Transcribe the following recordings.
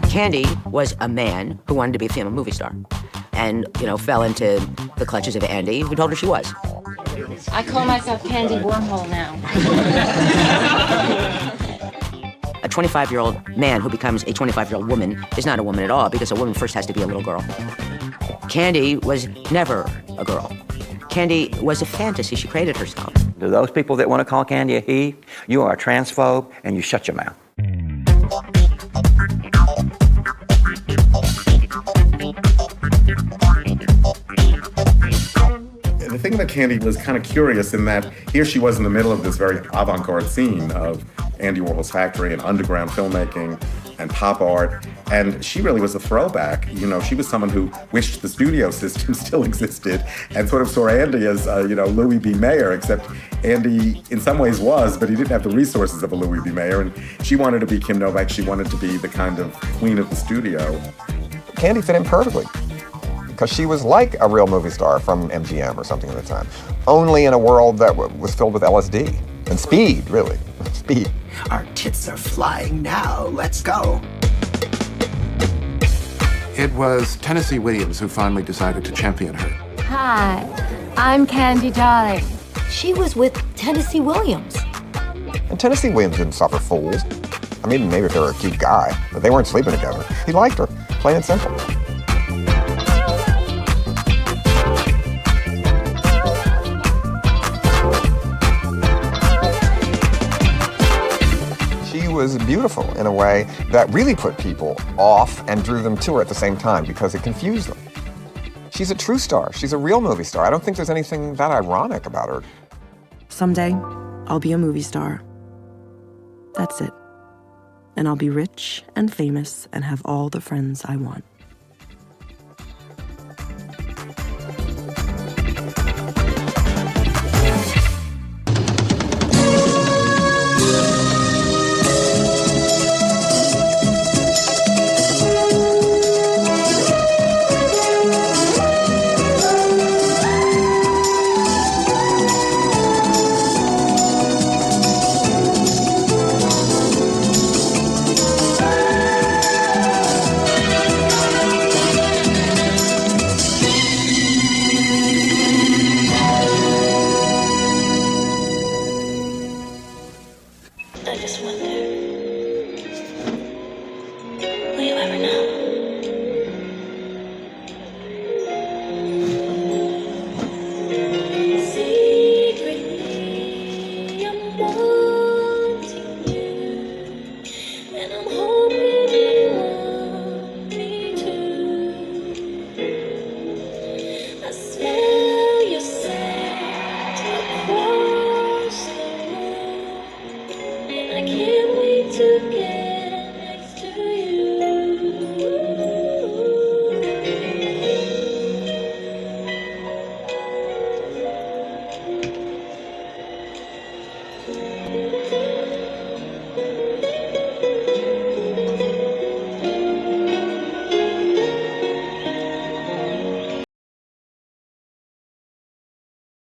Candy was a man who wanted to be a female movie star and, fell into the clutches of Andy, who told her she was. I call myself Candy Wormhole now. A 25-year-old man who becomes a 25-year-old woman is not a woman at all, because a woman first has to be a little girl. Candy was never a girl. Candy was a fantasy. She created herself. To those people that want to call Candy a he, you are a transphobe and you shut your mouth. The thing about Candy was kind of curious in that here she was in the middle of this very avant-garde scene of Andy Warhol's factory and underground filmmaking and pop art, and she really was a throwback. She was someone who wished the studio system still existed and sort of saw Andy as, Louis B. Mayer, except Andy in some ways was, but he didn't have the resources of a Louis B. Mayer, and she wanted to be Kim Novak. She wanted to be the kind of queen of the studio. Candy fit in perfectly, because she was like a real movie star from MGM or something at the time, only in a world that was filled with LSD and speed, really, speed. Our tits are flying now, let's go. It was Tennessee Williams who finally decided to champion her. Hi, I'm Candy Darling. She was with Tennessee Williams. And Tennessee Williams didn't suffer fools. I mean, maybe if they were a cute guy, but they weren't sleeping together. He liked her, plain and simple. She was beautiful in a way that really put people off and drew them to her at the same time because it confused them. She's a true star. She's a real movie star. I don't think there's anything that ironic about her. Someday, I'll be a movie star. That's it. And I'll be rich and famous and have all the friends I want. I just wonder, will you ever know? Secretly, I'm wanting you, and I'm hoping you want me too. I smell your scent across the room, and I can't wait to get next to you.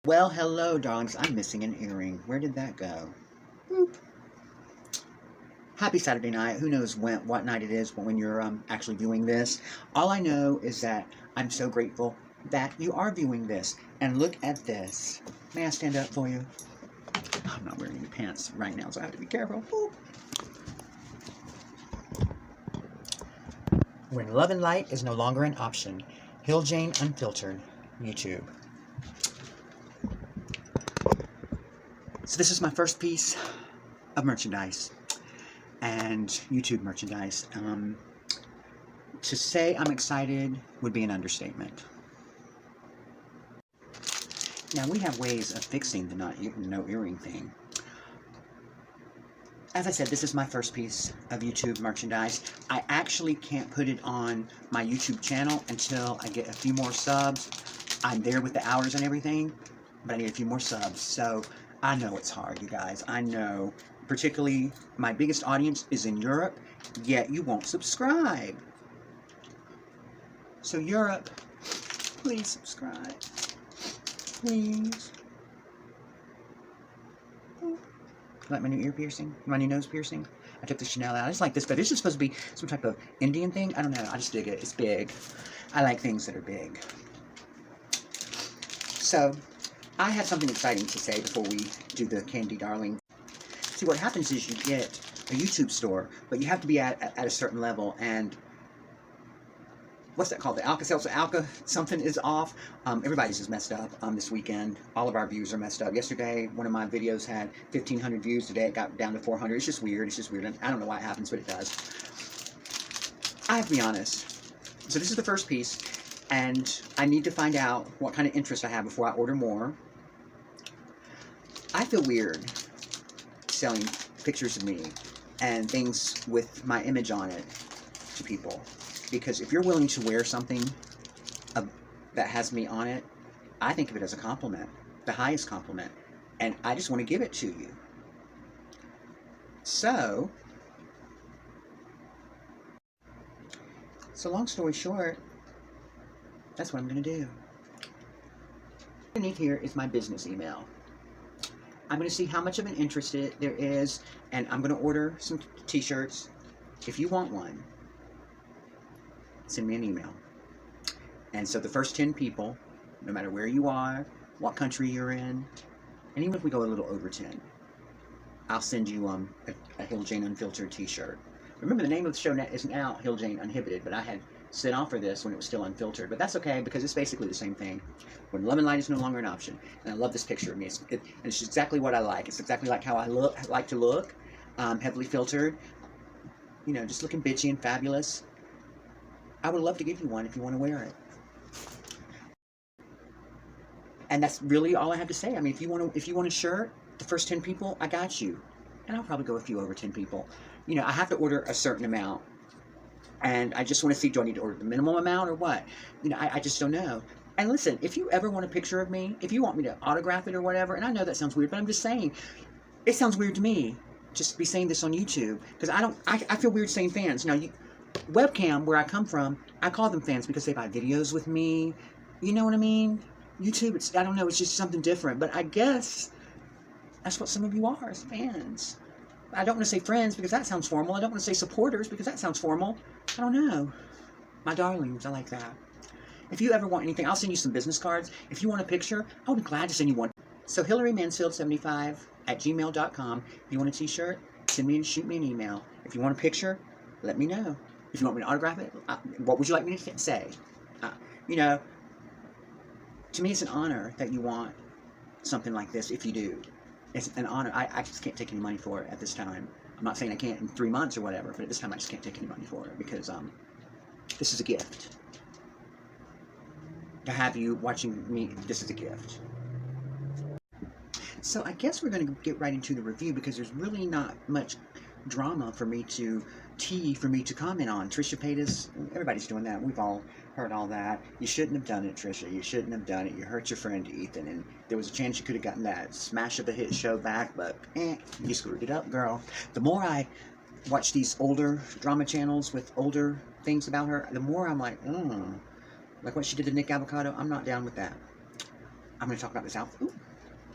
Well, hello, darlings. I'm missing an earring. Where did that go? Boop. Happy Saturday night. Who knows what night it is when you're actually viewing this. All I know is that I'm so grateful that you are viewing this. And look at this. May I stand up for you? I'm not wearing any pants right now, so I have to be careful. Boop. When love and light is no longer an option. Hill Jane Unfiltered, YouTube. So this is my first piece of merchandise and YouTube merchandise. To say I'm excited would be an understatement. Now we have ways of fixing the no earring thing. As I said, this is my first piece of YouTube merchandise. I actually can't put it on my YouTube channel until I get a few more subs. I'm there with the hours and everything, but I need a few more subs. So I know it's hard, you guys. I know. Particularly, my biggest audience is in Europe, yet you won't subscribe. So Europe, please subscribe. Please. like my new ear piercing, my new nose piercing. I took the Chanel out. I just like this, but this is supposed to be some type of Indian thing. I don't know. I just dig it. It's big. I like things that are big. So, I have something exciting to say before we do the Candy Darling. See, what happens is you get a YouTube store, but you have to be at a certain level, and what's that called? The Alka-Seltzer Alka something is off. Everybody's just messed up this weekend. All of our views are messed up. Yesterday, one of my videos had 1,500 views. Today, it got down to 400. It's just weird. It's just weird. I don't know why it happens, but it does. I have to be honest. So this is the first piece, and I need to find out what kind of interest I have before I order more. I feel weird selling pictures of me and things with my image on it to people. Because if you're willing to wear something that has me on it, I think of it as a compliment, the highest compliment, and I just want to give it to you. So long story short, that's what I'm going to do. Underneath here is my business email. I'm going to see how much of an interest there is, and I'm going to order some t-shirts. If you want one, send me an email. And so the first 10 people, no matter where you are, what country you're in, and even if we go a little over 10, I'll send you a Hill Jane Unfiltered t-shirt. Remember, the name of the show is now Hill Jane Uninhibited, but I had set off for this when it was still unfiltered. But that's okay, because it's basically the same thing. When love and light is no longer an option. And I love this picture of me. And it's exactly what I like. It's exactly like how I like to look. Heavily filtered. You know, just looking bitchy and fabulous. I would love to give you one if you want to wear it. And that's really all I have to say. I mean, if you want a shirt, the first 10 people, I got you. And I'll probably go a few over 10 people. You know, I have to order a certain amount. And I just want to see, do I need to order the minimum amount or what? You know, I just don't know. And listen, if you ever want a picture of me, if you want me to autograph it or whatever, and I know that sounds weird, but I'm just saying, it sounds weird to me just to be saying this on YouTube, because I feel weird saying fans. Now, webcam, where I come from, I call them fans because they buy videos with me. You know what I mean? YouTube, I don't know, it's just something different. But I guess that's what some of you are, as fans. I don't want to say friends because that sounds formal. I don't want to say supporters because that sounds formal. I don't know. My darlings, I like that. If you ever want anything, I'll send you some business cards. If you want a picture, I'll be glad to send you one. So HillaryMansfield75@gmail.com. If you want a t-shirt, shoot me an email. If you want a picture, let me know. If you want me to autograph it, what would you like me to say? You know, to me it's an honor that you want something like this. If you do, it's an honor. I just can't take any money for it at this time. I'm not saying I can't in 3 months or whatever, but at this time I just can't take any money for it because this is a gift. To have you watching me, this is a gift. So I guess we're going to get right into the review because there's really not much drama for me to comment on. Trisha Paytas, everybody's doing that. We've all heard all that. You shouldn't have done it, Trisha. You shouldn't have done it. You hurt your friend Ethan, and there was a chance you could have gotten that smash of a hit show back, but you screwed it up, girl. The more I watch these older drama channels with older things about her, the more I'm like, like what she did to Nick Avocado. I'm not down with that. I'm going to talk about this outfit. Ooh,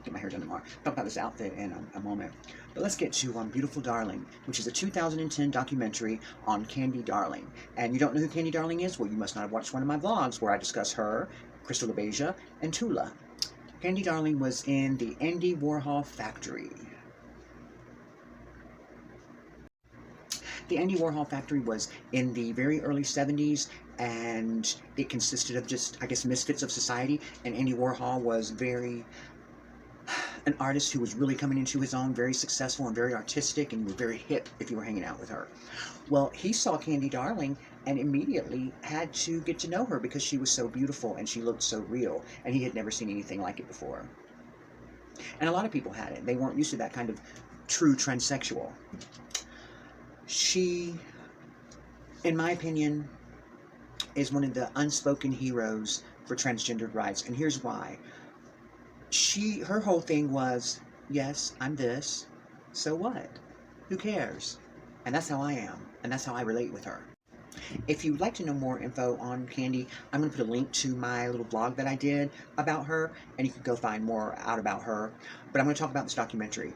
get my hair done tomorrow. Talk about this outfit in a moment. But let's get to Beautiful Darling, which is a 2010 documentary on Candy Darling. And you don't know who Candy Darling is? Well, you must not have watched one of my vlogs where I discuss her, Crystal LaBeija, and Tula. Candy Darling was in the Andy Warhol factory. The Andy Warhol factory was in the very early 70s, and it consisted of just, I guess, misfits of society. And Andy Warhol was an artist who was really coming into his own, very successful and very artistic, and was very hip if you were hanging out with her. Well, he saw Candy Darling and immediately had to get to know her because she was so beautiful and she looked so real, and he had never seen anything like it before. And a lot of people had it. They weren't used to that kind of true transsexual. She, in my opinion, is one of the unspoken heroes for transgendered rights, and here's why. Her whole thing was, yes, I'm this, so what? Who cares? And that's how I am, and that's how I relate with her. If you'd like to know more info on Candy, I'm going to put a link to my little blog that I did about her, and you can go find more out about her. But I'm going to talk about this documentary.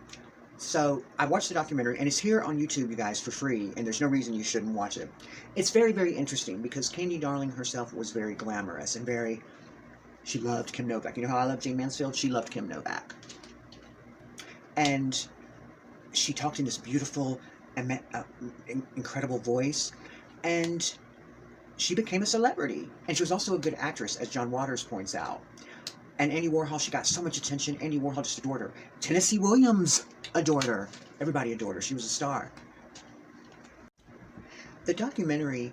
So I watched the documentary, and it's here on YouTube, you guys, for free, and there's no reason you shouldn't watch it. It's very, very interesting because Candy Darling herself was very glamorous and very, she loved Kim Novak. You know how I love Jane Mansfield? She loved Kim Novak. And she talked in this beautiful, incredible voice, and she became a celebrity. And she was also a good actress, as John Waters points out. And Andy Warhol, she got so much attention. Andy Warhol just adored her. Tennessee Williams adored her. Everybody adored her. She was a star. The documentary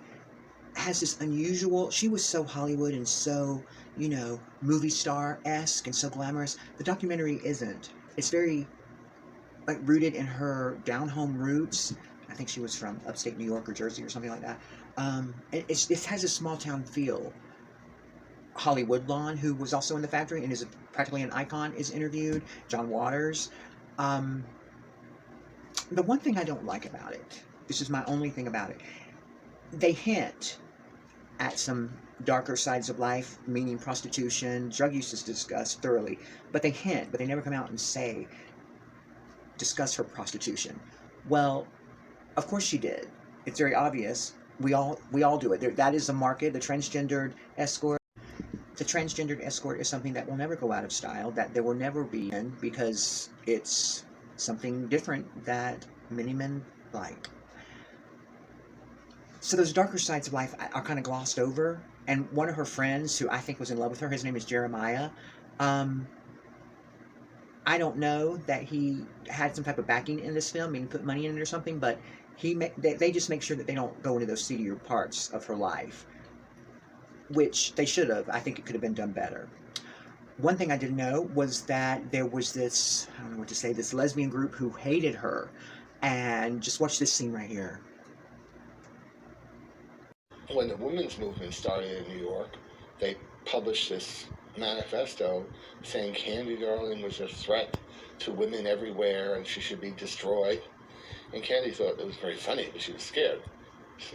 has this unusual, she was so Hollywood and so, you know, movie star-esque and so glamorous. The documentary isn't. It's very, like, rooted in her down-home roots. I think she was from upstate New York or Jersey or something like that. It has a small-town feel. Holly Woodlawn, who was also in the factory and is practically an icon, is interviewed. John Waters. The one thing I don't like about it, this is my only thing about it, they hint at some darker sides of life, meaning prostitution, drug use is discussed thoroughly, but they hint, but they never come out and discuss her prostitution. Well, of course she did. It's very obvious. We all do it. That is the market, the transgendered escort. The transgendered escort is something that will never go out of style, that there will never be in, because it's something different that many men like. So those darker sides of life are kind of glossed over, and one of her friends, who I think was in love with her, his name is Jeremiah, I don't know that he had some type of backing in this film, meaning put money in it or something, but they just make sure that they don't go into those seedier parts of her life, which they should have. I think it could have been done better. One thing I didn't know was that there was this, I don't know what to say, this lesbian group who hated her. And just watch this scene right here. When the women's movement started in New York, they published this manifesto saying Candy Darling was a threat to women everywhere and she should be destroyed. And Candy thought it was very funny, but she was scared.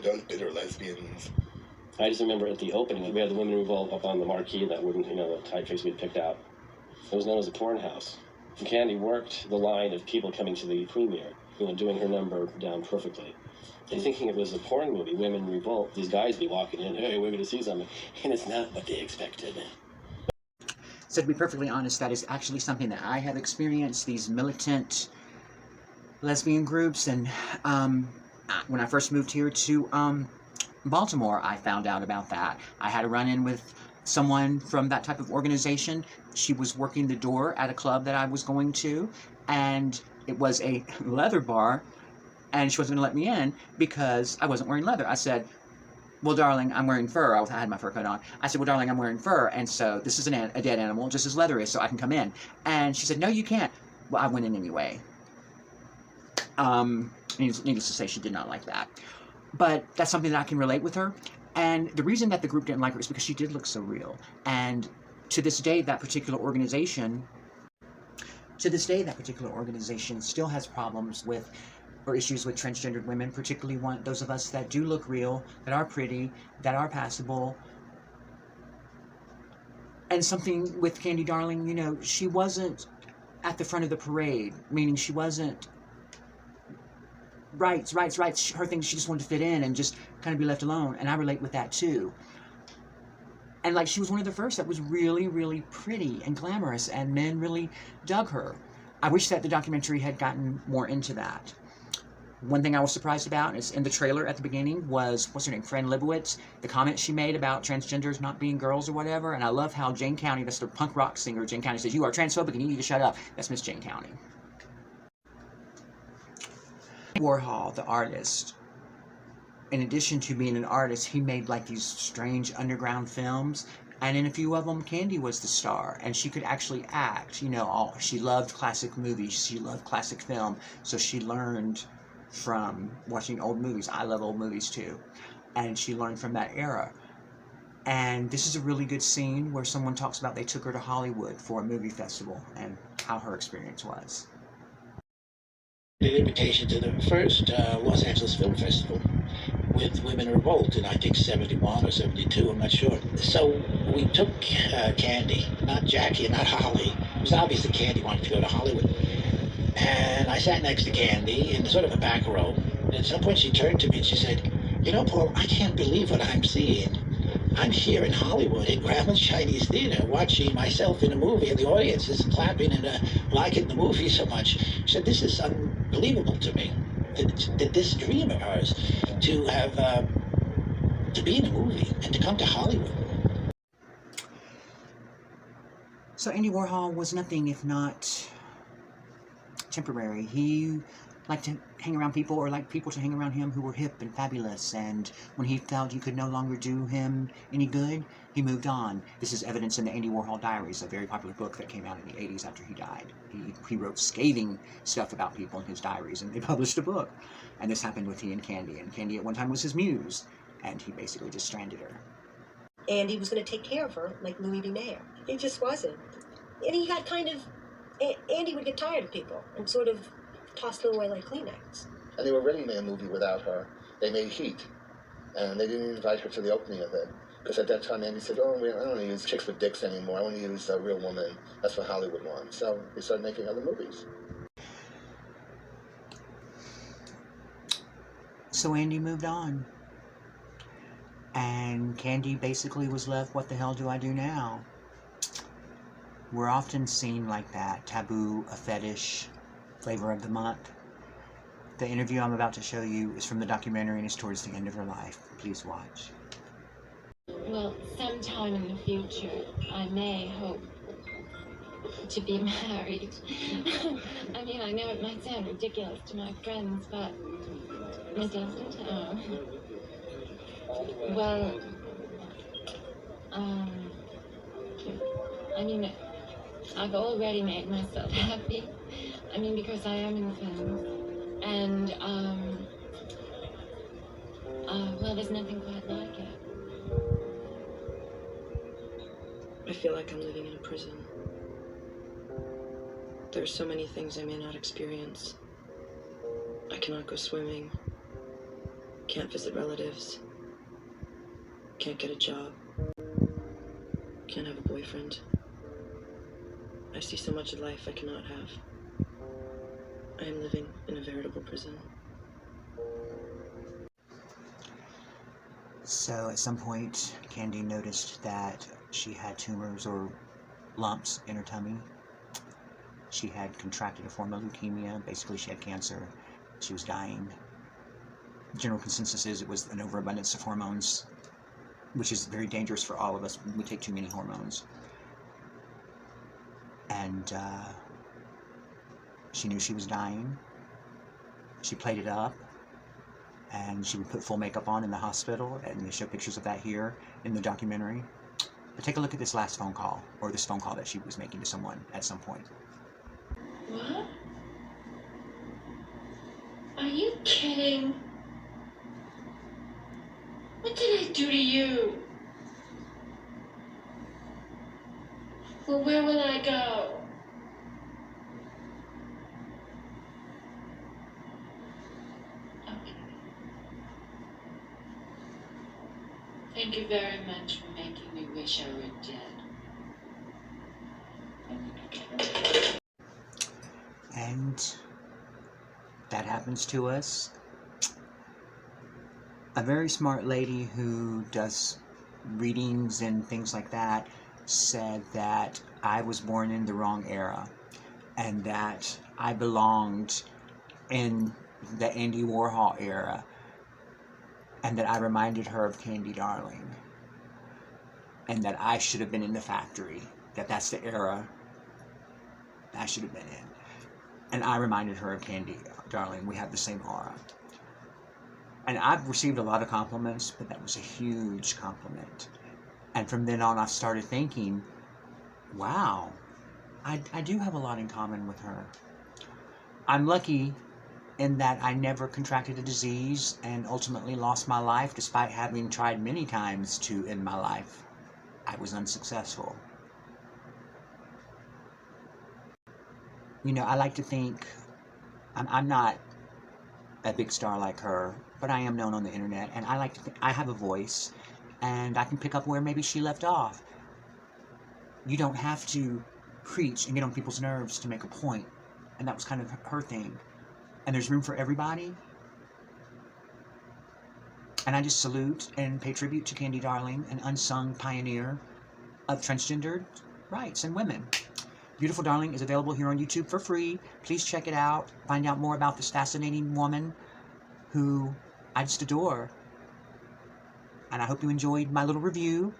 Those bitter lesbians. I just remember at the opening, we had the Women Revolt up on the marquee, that wooden, the typeface we'd picked out. It was known as a porn house. And Candy worked the line of people coming to the premiere, doing her number down perfectly. And thinking it was a porn movie, Women Revolt, these guys be walking in, hey, we're going to see something. And it's not what they expected. So to be perfectly honest, that is actually something that I have experienced, these militant lesbian groups. And when I first moved here to Baltimore, I found out about that. I had a run-in with someone from that type of organization. She was working the door at a club that I was going to, and it was a leather bar, and she wasn't going to let me in because I wasn't wearing leather. I said, well, darling, I'm wearing fur. I had my fur coat on. I said, well, darling, I'm wearing fur, and so this is a dead animal, just as leather is, so I can come in. And she said, no, you can't. Well, I went in anyway. Needless to say, she did not like that. But that's something that I can relate with her. And the reason that the group didn't like her is because she did look so real. And to this day, that particular organization still has problems with, or issues with, transgendered women, particularly those of us that do look real, that are pretty, that are passable. And something with Candy Darling, she wasn't at the front of the parade, meaning she wasn't rights. Her thing, she just wanted to fit in and just kind of be left alone. And I relate with that too. And like, she was one of the first that was really, really pretty and glamorous, and men really dug her. I wish that the documentary had gotten more into that. One thing I was surprised about is in the trailer at the beginning was, what's her name, Fran Lebowitz, the comment she made about transgenders not being girls or whatever. And I love how Jane County, that's the punk rock singer, Jane County, says, you are transphobic and you need to shut up. That's Miss Jane County. Warhol, the artist, in addition to being an artist, he made like these strange underground films, and in a few of them, Candy was the star, and she could actually act. She loved classic movies, she loved classic film, so she learned from watching old movies. I love old movies too, and she learned from that era. And this is a really good scene where someone talks about they took her to Hollywood for a movie festival and how her experience was. An invitation to the first Los Angeles Film Festival with Women Revolt in, I think, 71 or 72, I'm not sure. So we took Candy, not Jackie and not Holly. It was obvious that Candy wanted to go to Hollywood. And I sat next to Candy in sort of a back row. And at some point she turned to me and she said, "You know, Paul, I can't believe what I'm seeing. I'm here in Hollywood at Grauman's Chinese Theater watching myself in a movie, and the audience is clapping and liking the movie so much." She said, "This is unbelievable to me, that this dream of hers to have, to be in a movie and to come to Hollywood." So Andy Warhol was nothing if not temporary. He liked to hang around people, or liked people to hang around him who were hip and fabulous, and when he felt you could no longer do him any good, he moved on. This is evidence in the Andy Warhol Diaries, a very popular book that came out in the 80s after he died. He wrote scathing stuff about people in his diaries, and they published a book. And this happened with he and Candy at one time was his muse, and he basically just stranded her. Andy was going to take care of her like Louis B. Mayer. He just wasn't. And he got kind of... Andy would get tired of people and sort of toss them away like Kleenex. And they were ready to make a movie without her. They made Heat, and they didn't invite her to the opening of it. Because at that time, Andy said, "Oh, I don't want to use chicks with dicks anymore. I want to use a real woman. That's what Hollywood wants." So they started making other movies. So Andy moved on. And Candy basically was left, what the hell do I do now? We're often seen like that, taboo, a fetish, flavor of the month. The interview I'm about to show you is from the documentary and is towards the end of her life. Please watch. Well, sometime in the future, I may hope to be married. I mean, I know it might sound ridiculous to my friends, but it doesn't. Well, I mean, I've already made myself happy. I mean, because I am in films. And, well, there's nothing quite like it. I feel like I'm living in a prison. There are so many things I may not experience. I cannot go swimming. Can't visit relatives. Can't get a job. Can't have a boyfriend. I see so much of life I cannot have. I am living in a veritable prison. So at some point, Candy noticed that she had tumors or lumps in her tummy. She had contracted a form of leukemia. Basically, she had cancer. She was dying. The general consensus is it was an overabundance of hormones, which is very dangerous for all of us when we take too many hormones. And she knew she was dying. She played it up, and she would put full makeup on in the hospital, and they show pictures of that here in the documentary. But take a look at this last phone call, or this phone call that she was making to someone at some point. What? Are you kidding? What did I do to you? Well, where will I go? Okay. Thank you very much for making me wish I were dead. And that happens to us. A very smart lady who does readings and things like that said that I was born in the wrong era, and that I belonged in the Andy Warhol era, and that I reminded her of Candy Darling, and that I should have been in the factory, that's the era I should have been in. And I reminded her of Candy Darling. We have the same aura. And I've received a lot of compliments, but that was a huge compliment. And from then on, I've started thinking, wow, I do have a lot in common with her. I'm lucky in that I never contracted a disease and ultimately lost my life despite having tried many times to end my life. I was unsuccessful. You know, I like to think I'm not a big star like her, but I am known on the internet, and I like to think I have a voice, and I can pick up where maybe she left off. You don't have to preach and get on people's nerves to make a point. and that was kind of her thing. And there's room for everybody. And I just salute and pay tribute to Candy Darling, an unsung pioneer of transgendered rights and women. Beautiful Darling is available here on YouTube for free. Please check it out. Find out more about this fascinating woman who I just adore. And I hope you enjoyed my little review.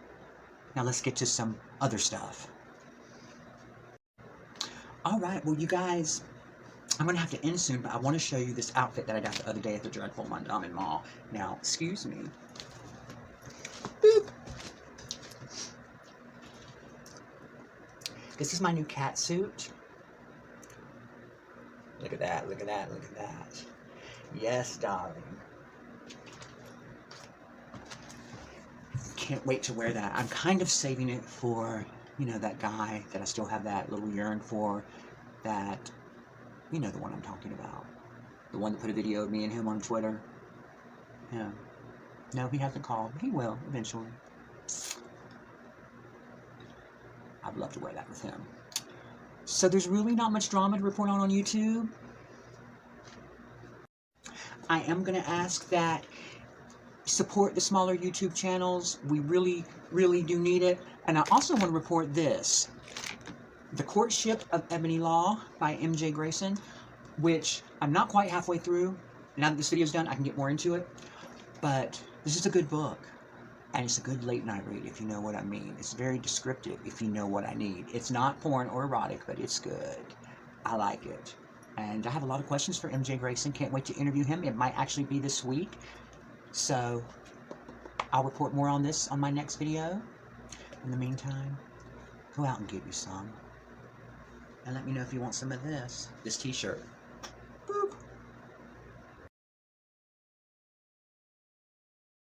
Now let's get to some other stuff. Alright, well you guys, I'm going to have to end soon, but I want to show you this outfit that I got the other day at the Dreadful Mondawmin Mall. Now, excuse me. Boop. This is my new cat suit. Look at that, look at that, look at that. Yes, darling. Can't wait to wear that. I'm kind of saving it for, you know, that guy that I still have that little yearn for, that, you know the one I'm talking about. The one that put a video of me and him on Twitter. Yeah. No, he hasn't called, but he will eventually. I'd love to wear that with him. So there's really not much drama to report on YouTube. I am going to ask that support the smaller YouTube channels. We really, really do need it. And I also want to report this. The Courtship of Ebony Law by M.J. Grayson, which I'm not quite halfway through. Now that this video's done, I can get more into it. But this is a good book. And it's a good late night read, if you know what I mean. It's very descriptive, if you know what I need. It's not porn or erotic, but it's good. I like it. And I have a lot of questions for M.J. Grayson. Can't wait to interview him. It might actually be this week. So, I'll report more on this on my next video. In the meantime, go out and get you some. And let me know if you want some of this t-shirt. Boop.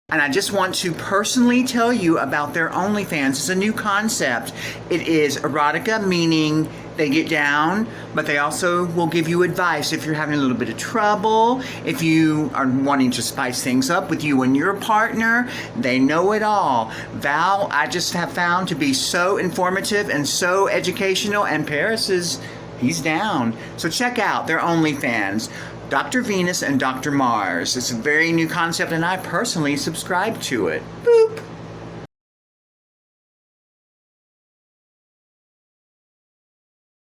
And I just want to personally tell you about their OnlyFans. It's a new concept. It is erotica, meaning they get down, but they also will give you advice if you're having a little bit of trouble, if you are wanting to spice things up with you and your partner. They know it all. Val, I just have found to be so informative and so educational, and Paris he's down. So check out their OnlyFans. Dr. Venus and Dr. Mars. It's a very new concept, and I personally subscribe to it. Boop.